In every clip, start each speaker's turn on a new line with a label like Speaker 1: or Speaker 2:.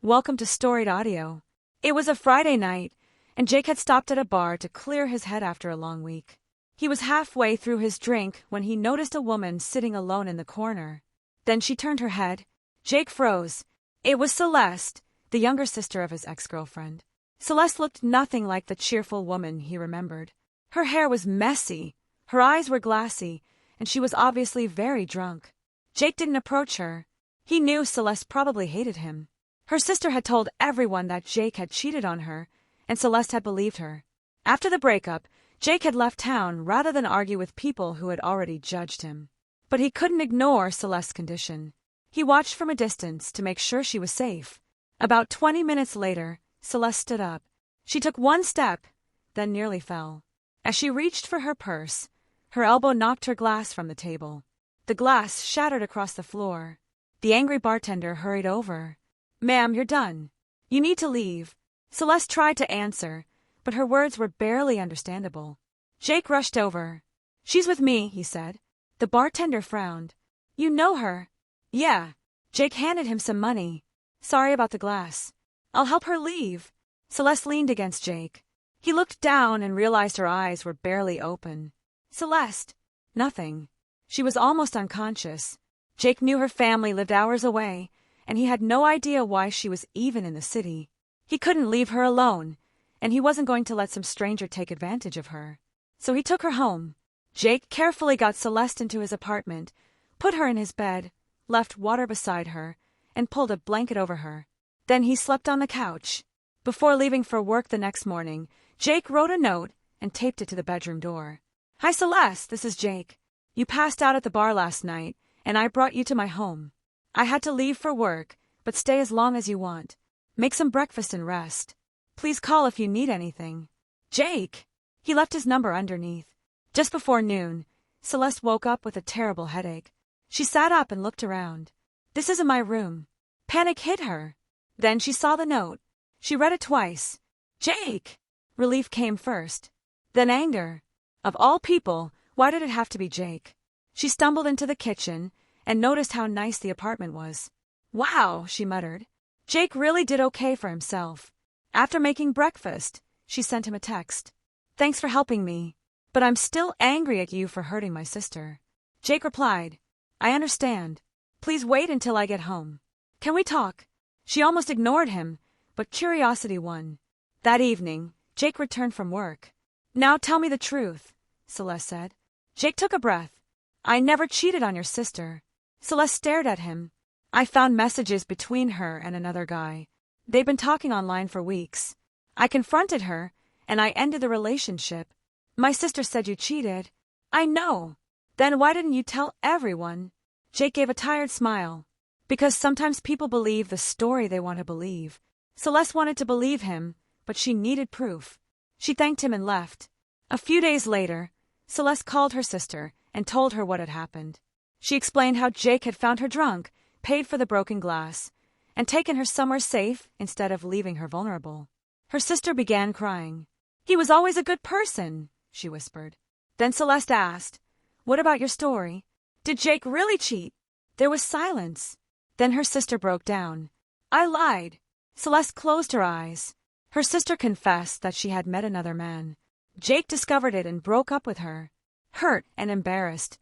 Speaker 1: Welcome to Storied Audio. It was a Friday night, and Jake had stopped at a bar to clear his head after a long week. He was halfway through his drink when he noticed a woman sitting alone in the corner. Then she turned her head. Jake froze. It was Celeste, the younger sister of his ex-girlfriend. Celeste looked nothing like the cheerful woman he remembered. Her hair was messy, her eyes were glassy, and she was obviously very drunk. Jake didn't approach her. He knew Celeste probably hated him. Her sister had told everyone that Jake had cheated on her, and Celeste had believed her. After the breakup, Jake had left town rather than argue with people who had already judged him. But he couldn't ignore Celeste's condition. He watched from a distance to make sure she was safe. About 20 minutes later, Celeste stood up. She took one step, then nearly fell. As she reached for her purse, her elbow knocked her glass from the table. The glass shattered across the floor. The angry bartender hurried over. "Ma'am, you're done. You need to leave." Celeste tried to answer, but her words were barely understandable. Jake rushed over. "She's with me," he said. The bartender frowned. "You know her?" "Yeah." Jake handed him some money. "Sorry about the glass. I'll help her leave." Celeste leaned against Jake. He looked down and realized her eyes were barely open. "Celeste." "Nothing." She was almost unconscious. Jake knew her family lived hours away, and he had no idea why she was even in the city. He couldn't leave her alone, and he wasn't going to let some stranger take advantage of her. So he took her home. Jake carefully got Celeste into his apartment, put her in his bed, left water beside her, and pulled a blanket over her. Then he slept on the couch. Before leaving for work the next morning, Jake wrote a note and taped it to the bedroom door. "Hi, Celeste, this is Jake. You passed out at the bar last night, and I brought you to my home. I had to leave for work, but stay as long as you want. Make some breakfast and rest. Please call if you need anything. Jake." He left his number underneath. Just before noon, Celeste woke up with a terrible headache. She sat up and looked around. "This isn't my room." Panic hit her. Then she saw the note. She read it twice. "Jake!" Relief came first. Then anger. Of all people, why did it have to be Jake? She stumbled into the kitchen and noticed how nice the apartment was. "Wow," she muttered. Jake really did okay for himself. After making breakfast, she sent him a text. "Thanks for helping me, but I'm still angry at you for hurting my sister." Jake replied, "I understand. Please wait until I get home. Can we talk?" She almost ignored him, but curiosity won. That evening, Jake returned from work. "Now tell me the truth," Celeste said. Jake took a breath. "I never cheated on your sister." Celeste stared at him. "I found messages between her and another guy. They'd been talking online for weeks. I confronted her, and I ended the relationship. My sister said you cheated." "I know. Then why didn't you tell everyone?" Jake gave a tired smile. "Because sometimes people believe the story they want to believe." Celeste wanted to believe him, but she needed proof. She thanked him and left. A few days later, Celeste called her sister and told her what had happened. She explained how Jake had found her drunk, paid for the broken glass, and taken her somewhere safe instead of leaving her vulnerable. Her sister began crying. "He was always a good person," she whispered. Then Celeste asked, "What about your story? Did Jake really cheat?" There was silence. Then her sister broke down. "I lied." Celeste closed her eyes. Her sister confessed that she had met another man. Jake discovered it and broke up with her. Hurt and embarrassed,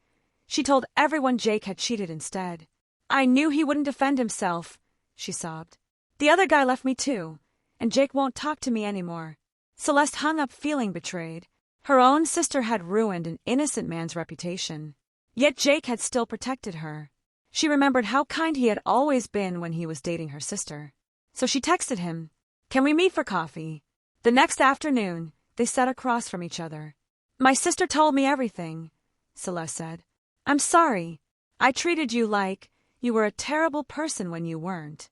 Speaker 1: she told everyone Jake had cheated instead. "I knew he wouldn't defend himself," she sobbed. "The other guy left me too, and Jake won't talk to me anymore." Celeste hung up feeling betrayed. Her own sister had ruined an innocent man's reputation. Yet Jake had still protected her. She remembered how kind he had always been when he was dating her sister. So she texted him, "Can we meet for coffee?" The next afternoon, they sat across from each other. "My sister told me everything," Celeste said. "I'm sorry. I treated you like you were a terrible person when you weren't."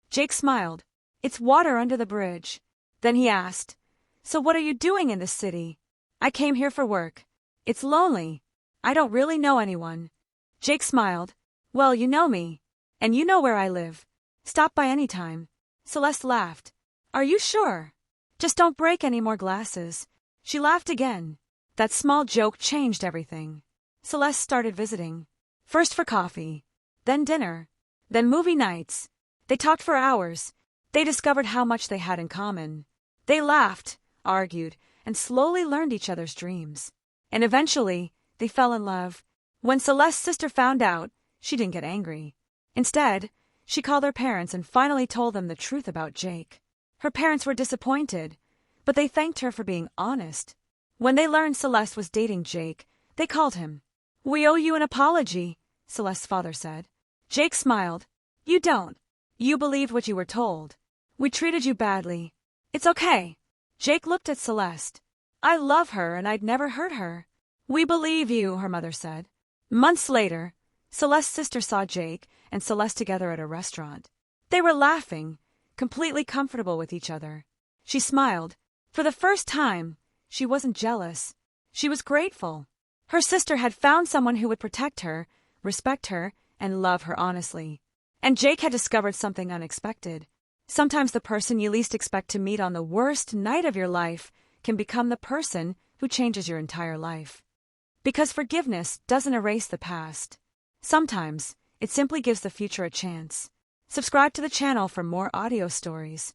Speaker 1: Jake smiled. "It's water under the bridge." Then he asked, "So what are you doing in this city?" "I came here for work. It's lonely. I don't really know anyone." Jake smiled. "Well, you know me. And you know where I live. Stop by any time." Celeste laughed. "Are you sure? Just don't break any more glasses." She laughed again. That small joke changed everything. Celeste started visiting. First for coffee, then dinner, then movie nights. They talked for hours. They discovered how much they had in common. They laughed, argued, and slowly learned each other's dreams. And eventually, they fell in love. When Celeste's sister found out, she didn't get angry. Instead, she called her parents and finally told them the truth about Jake. Her parents were disappointed, but they thanked her for being honest. When they learned Celeste was dating Jake, they called him. "We owe you an apology," Celeste's father said. Jake smiled. "You don't. You believed what you were told. We treated you badly. It's okay." Jake looked at Celeste. "I love her and I'd never hurt her." "We believe you," her mother said. Months later, Celeste's sister saw Jake and Celeste together at a restaurant. They were laughing, completely comfortable with each other. She smiled. For the first time, she wasn't jealous. She was grateful. Her sister had found someone who would protect her, respect her, and love her honestly. And Jake had discovered something unexpected. Sometimes the person you least expect to meet on the worst night of your life can become the person who changes your entire life. Because forgiveness doesn't erase the past. Sometimes, it simply gives the future a chance. Subscribe to the channel for more audio stories.